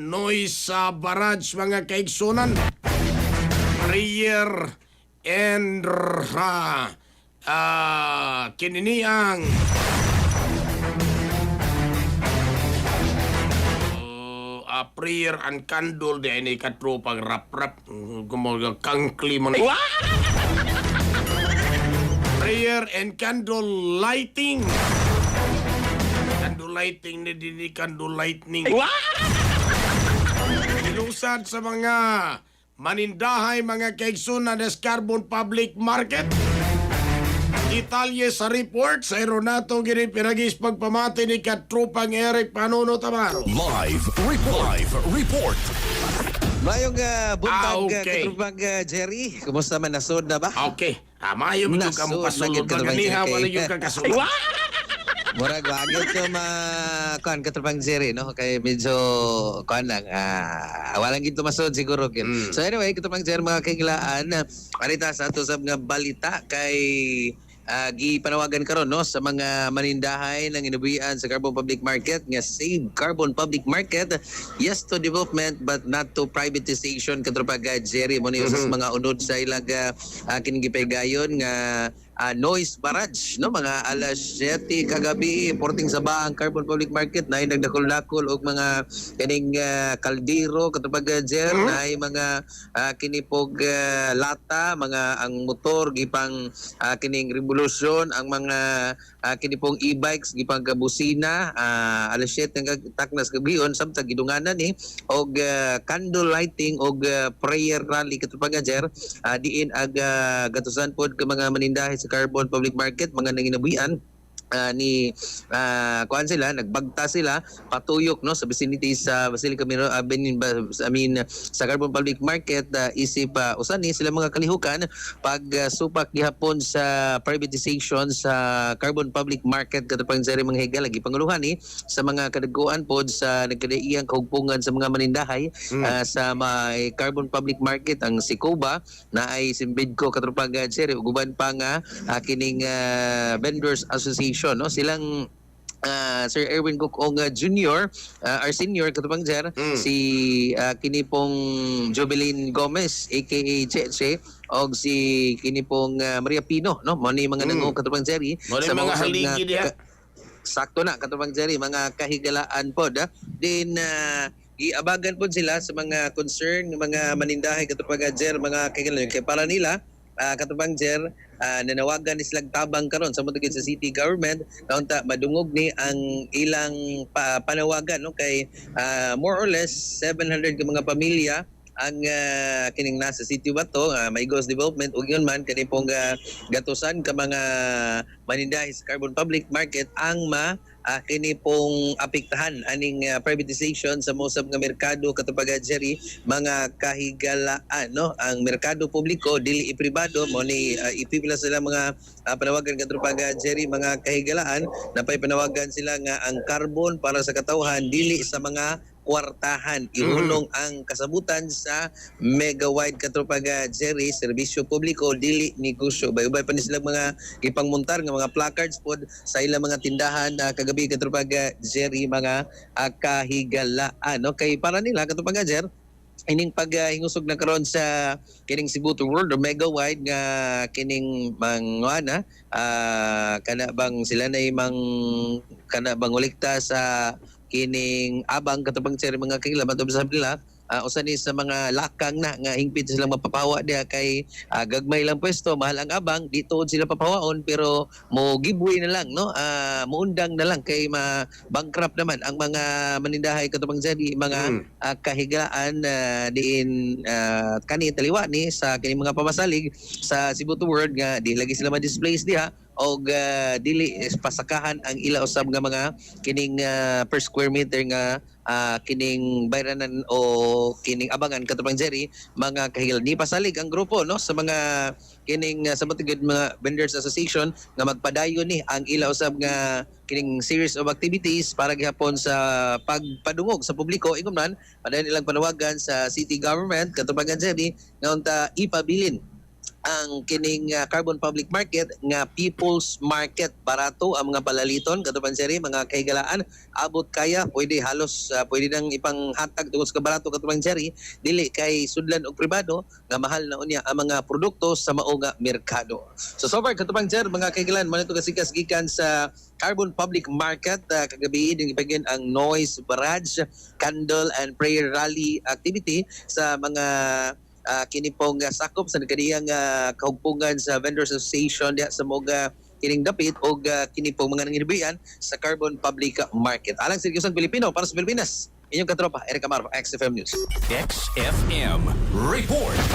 Noise sa barrage mga kaigsunan. Prayer and kininiang prayer and candle di ini katropang rap-rap gumawa kangkli man. Prayer and candle lighting. Candle lighting ni dini candle lightning. Ilusad sa mga manindahay mga kaigsunan des Carbon Public Market. Detalye sa report sa Aeronato gini pinagis pagpamati ni Katropang Eric Panuno Tamaro. Live report. Mayong buntag okay. Katropang Jerry, kumusta man nasod na ba? Okay. Mayo mo yung Nasod, kampasulod. naging Maganiha Katropang wala Jerry. yung kakasulod. Murag wagit ko Katropang Jerry, no? Kaya medyo lang, walang ginto masod siguro. So anyway, Katropang Jerry, mga kailangan, arita sa ato sa mga balita kay gipanawagan karon no sa mga manindahay ng inubian sa Carbon Public Market nga save Carbon Public Market, yes to development but not to privatization. Katropang Jerry mo ni usas mga unod sa ilang kining gipegayon nga noise barrage no mga alas 7 kagabi porting sa baang Carbon Public Market na nagdakol-dakol og mga kining kaldero Katropang Jer na mga kinipog lata mga ang motor gipang kining revolusyon ang mga kinipong e-bikes gipang kabusina alas 7 nga taknas gabion samtang gidunganan ni og candle lighting og prayer rally Katropang Jer diin ag gatusan pod ka mga manindahay sa Carbon Public Market mga nanginabuhian ni kuan sila nagbagta sila patuyok no sa vicinity sa Basilica Miro sa Carbon Public Market isip usan ni sila mga kalihukan pag supak gihapon sa privatization sa Carbon Public Market Katropang Jerry mga higa lagi panguluhan ni sa mga kadaguan pod sa nagkadaiyang kahugpungan sa mga manindahay sa may Carbon Public Market ang Sikoba na ay Simbidco Katropang Jerry uguban pa nga kining Vendors Association no silang Sir Erwin Gukong Jr. Our senior Katropang Jer si kinipong Jovelyn Gomez aka Cheche og si kinipong Maria Pino no mo ni mga nangong Katropang Jerry sa mga haligi diha. Sakto na Katropang Jerry mga kahigalaan pod din iabagan pod sila sa mga concern ng mga manindahay Katropang Jer mga kahigalaan kay para nila Katropang Jer nanawagan ni silang tabang karon sa mutugid sa city government kaunta madungog ni ang ilang panawagan no kay more or less 700 ka mga pamilya ang kining nasa city bato Maigos Development ug yun man kani pong gatusan ka mga manindahay sa Carbon Public Market ang kini pong apektahan aning privatization sa mosab nga merkado Katropang Jerry mga kahigalaan no ang merkado publiko dili ipribado mo ni ipipila sila mga panawagan Katropang Jerry mga kahigalaan napay panawagan sila nga ang carbon para sa katawhan dili sa mga kwartahan ihulong ang kasabutan sa mega-wide Katropang Jerry serbisyo publiko dili negosyo bay-ubay pa ni silang mga ipangmuntar nga mga placards pod sa ilang mga tindahan kagabi Katropang Jerry mga kahigalaan no kay para nila Katropang Jer ining paghingusog na karon sa kining Cebu to World or mega wide nga kining mangana kana bang sila na kana bang ulikta sa kining abang Katropang Jerry mga kahigalaan matod sa nila usa ni sa mga lakang na nga hingpit sila mapapawa diha kay gagmay lang pwesto mahal ang abang di tuod sila papawaon pero mo giveaway na lang no muundang na lang kay bankrupt naman ang mga manindahay Katropang Jerry mga kahigaan diin kani taliwa ni sa kini mga pamasalig sa Cebu to World nga di lagi sila ma-displace diha og dili pasakahan ang ila usab nga mga kining per square meter nga kining bayranan o kining abangan Katropang Jerry mga kahigalan ni pasalig ang grupo no sa mga kining sa matigid mga vendors association nga magpadayon ni ang ila usab nga kining series of activities para gihapon sa pagpadungog sa publiko ingon man padayon ilang panawagan sa city government Katropang Jerry nga unta ipabilin ang kining Carbon Public Market nga People's Market. Barato ang mga palaliton katubang seri, mga kahigalaan, abot kaya, pwede halos pwede nang ipanghatag tungod sa barato katubang seri, dili kay sudlan og pribado nga mahal na unya ang mga produkto sa mao nga merkado. So far katubang sir, mga kahigalaan, man ito kasikas gikan sa Carbon Public Market. Kagabi din ipagin ang noise barrage, candle and prayer rally activity sa mga kini pong sakop sa nagkadiyang kahugpungan sa Vendors Association diha sa mga kining dapit o kini pong mga nanginhibian sa Carbon Public Market. Alang Seryosan Pilipino para sa Pilipinas, inyong katropa, Eric Amaro, XFM News. XFM Report.